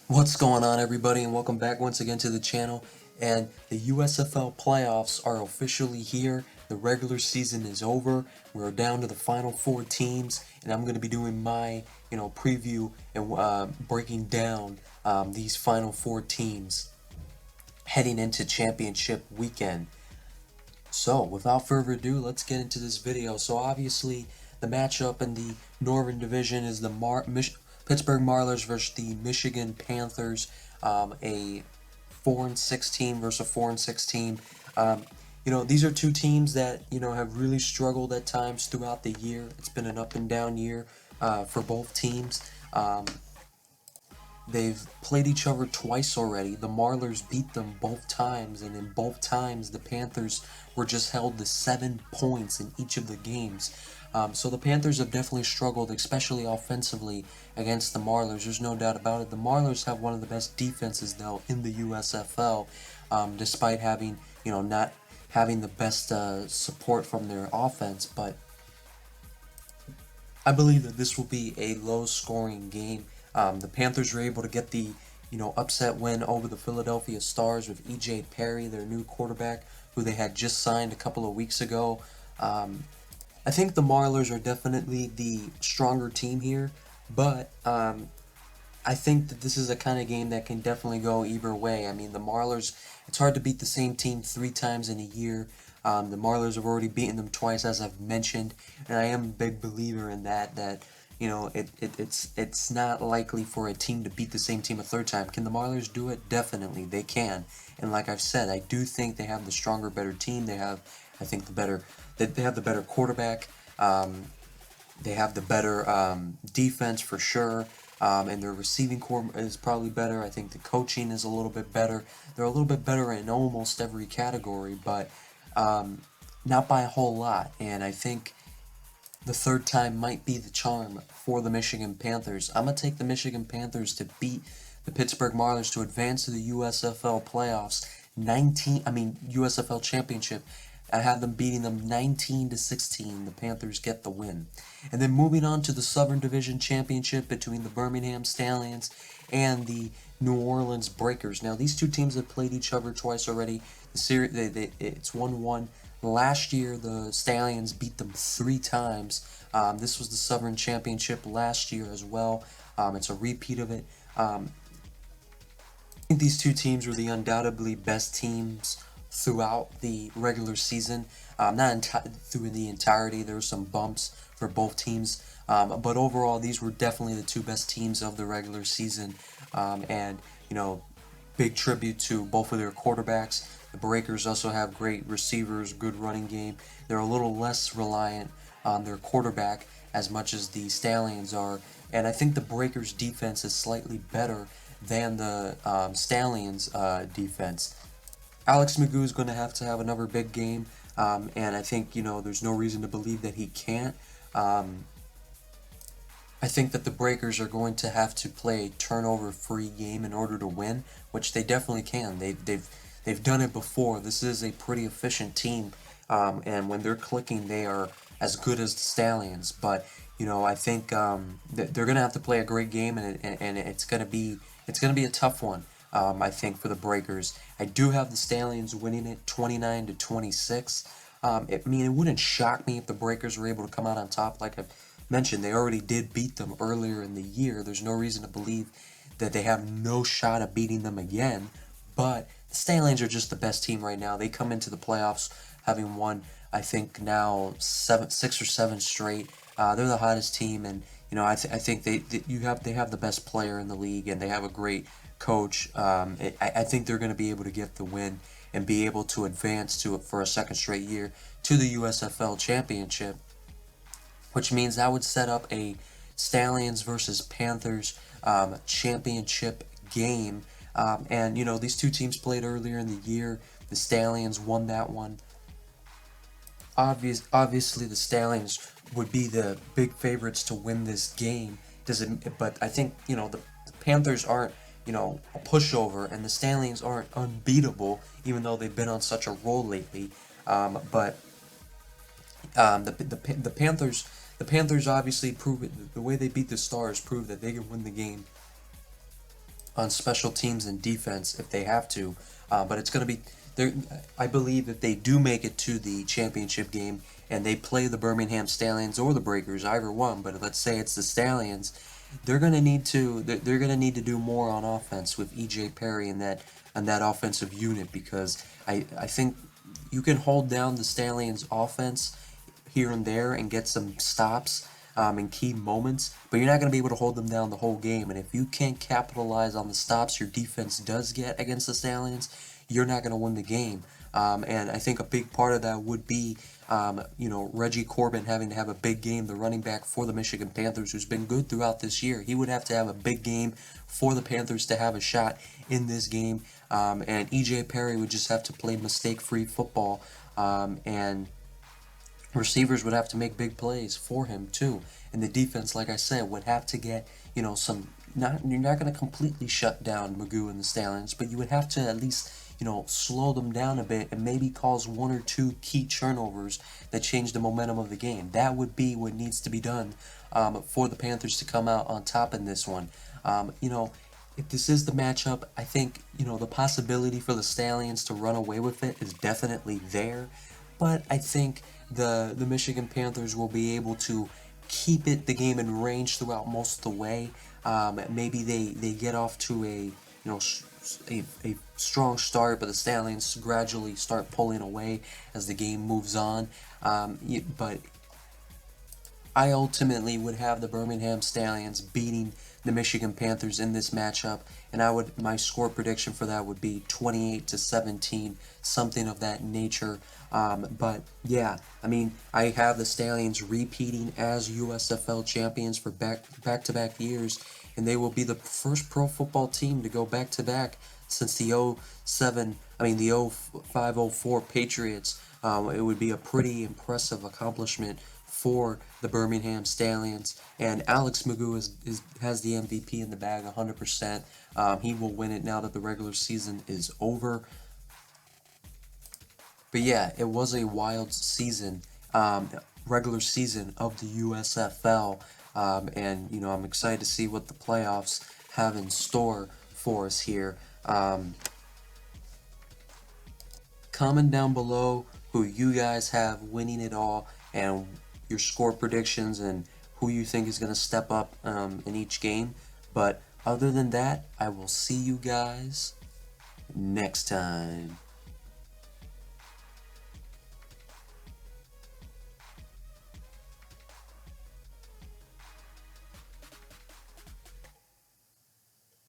What's going on, everybody, and welcome back once again to the channel. And the USFL playoffs are officially here. The regular season is over. We're down to the final four teams, and I'm going to be doing my preview and breaking down these final four teams heading into championship weekend. So without further ado, let's get into this video. So obviously the matchup in the Northern Division is the Pittsburgh Maulers versus the Michigan Panthers, a 4-6 team versus a 4-6 team. These are two teams that have really struggled at times throughout the year. It's been an up and down year for both teams. They've played each other twice already. The Marlers beat them both times, and in both times the Panthers were just held to 7 points in each of the games. So the Panthers have definitely struggled, especially offensively, against the Marlers. There's no doubt about it. The Marlers have one of the best defenses, though, in the USFL, despite having, not having the best support from their offense. But I believe that this will be a low-scoring game. The Panthers were able to get the upset win over the Philadelphia Stars with E.J. Perry, their new quarterback, who they had just signed a couple of weeks ago. I think the Marlers are definitely the stronger team here, but I think that this is a kind of game that can definitely go either way. I mean, the Marlers, it's hard to beat the same team 3 times in a year. The Marlers have already beaten them twice, as I've mentioned, and I am a big believer in that it's not likely for a team to beat the same team a third time. Can the Marlers do it? Definitely, they can. And like I've said, I do think they have the stronger, better team. They have, I think, they have the better quarterback. They have the better defense for sure. And their receiving core is probably better. I think the coaching is a little bit better. They're a little bit better in almost every category, but not by a whole lot. And I think the third time might be the charm for the Michigan Panthers. I'm going to take the Michigan Panthers to beat the Pittsburgh Maulers to advance to the USFL playoffs. USFL championship. I have them beating them 19-16. The Panthers get the win. And then moving on to the Southern Division Championship between the Birmingham Stallions and the New Orleans Breakers. Now, these two teams have played each other twice already. The series, it's 1-1. Last year, the Stallions beat them 3 times. This was the Southern Championship last year as well. It's a repeat of it. I think these two teams were the undoubtedly best teams throughout the regular season. Not through the entirety. There were some bumps for both teams. But overall, these were definitely the two best teams of the regular season. And, big tribute to both of their quarterbacks. The Breakers also have great receivers, good running game. They're a little less reliant on their quarterback as much as the Stallions are. And I think the Breakers' defense is slightly better than the Stallions' defense. Alex Magoo is going to have another big game, and I think, there's no reason to believe that he can't. I think that the Breakers are going to have to play a turnover-free game in order to win, which they definitely can. They've done it before. This is a pretty efficient team, and when they're clicking, they are as good as the Stallions. But I think that they're going to have to play a great game, and it's going to be a tough one. I think for the Breakers, I do have the Stallions winning it 29-26. It wouldn't shock me if the Breakers were able to come out on top. Like I've mentioned, they already did beat them earlier in the year. There's no reason to believe that they have no shot of beating them again. But the Stallions are just the best team right now. They come into the playoffs having won, I think, now 6 or 7 straight. They're the hottest team, and I think they have the best player in the league, and they have a great coach. I think they're going to be able to get the win and be able to advance for a second straight year to the USFL championship, which means that would set up a Stallions versus Panthers championship game. And these two teams played earlier in the year. The Stallions won that one. Obviously, the Stallions would be the big favorites to win this game. But I think the Panthers aren't a pushover, and the Stallions aren't unbeatable, even though they've been on such a roll lately. But the Panthers obviously prove it. The way they beat the Stars proved that they can win the game on special teams and defense if they have to. But it's going to be there. I believe if they do make it to the championship game and they play the Birmingham Stallions or the Breakers, either one. But let's say it's the Stallions, they're going to need to they're going to need to do more on offense with EJ Perry and that offensive unit, because I think you can hold down the Stallions offense here and there and get some stops in key moments, but you're not going to be able to hold them down the whole game. And if you can't capitalize on the stops your defense does get against the Stallions, you're not going to win the game. And I think a big part of that would be, Reggie Corbin having to have a big game, the running back for the Michigan Panthers, who's been good throughout this year. He would have to have a big game for the Panthers to have a shot in this game. And EJ Perry would just have to play mistake-free football, and receivers would have to make big plays for him too, and the defense, like I said, would have to get some. You're not going to completely shut down Magoo and the Stallions, but you would have to at least slow them down a bit and maybe cause one or two key turnovers that change the momentum of the game. That would be what needs to be done for the Panthers to come out on top in this one. If this is the matchup, I think the possibility for the Stallions to run away with it is definitely there, but I think the Michigan Panthers will be able to keep the game in range throughout most of the way. Maybe they get off to a strong start, but the Stallions gradually start pulling away as the game moves on. But I ultimately would have the Birmingham Stallions beating the Michigan Panthers in this matchup, and my score prediction for that would be 28-17, something of that nature. But yeah, I mean, I have the Stallions repeating as USFL champions for back-to-back years, and they will be the first pro football team to go back-to-back since the 05-04 Patriots. It would be a pretty impressive accomplishment for the Birmingham Stallions, and Alex Magoo has the MVP in the bag 100%. He will win it now that the regular season is over. But yeah, it was a wild season, regular season of the USFL, and I'm excited to see what the playoffs have in store for us here. Comment down below who you guys have winning it all, and your score predictions, and who you think is going to step up in each game. But other than that, I will see you guys next time.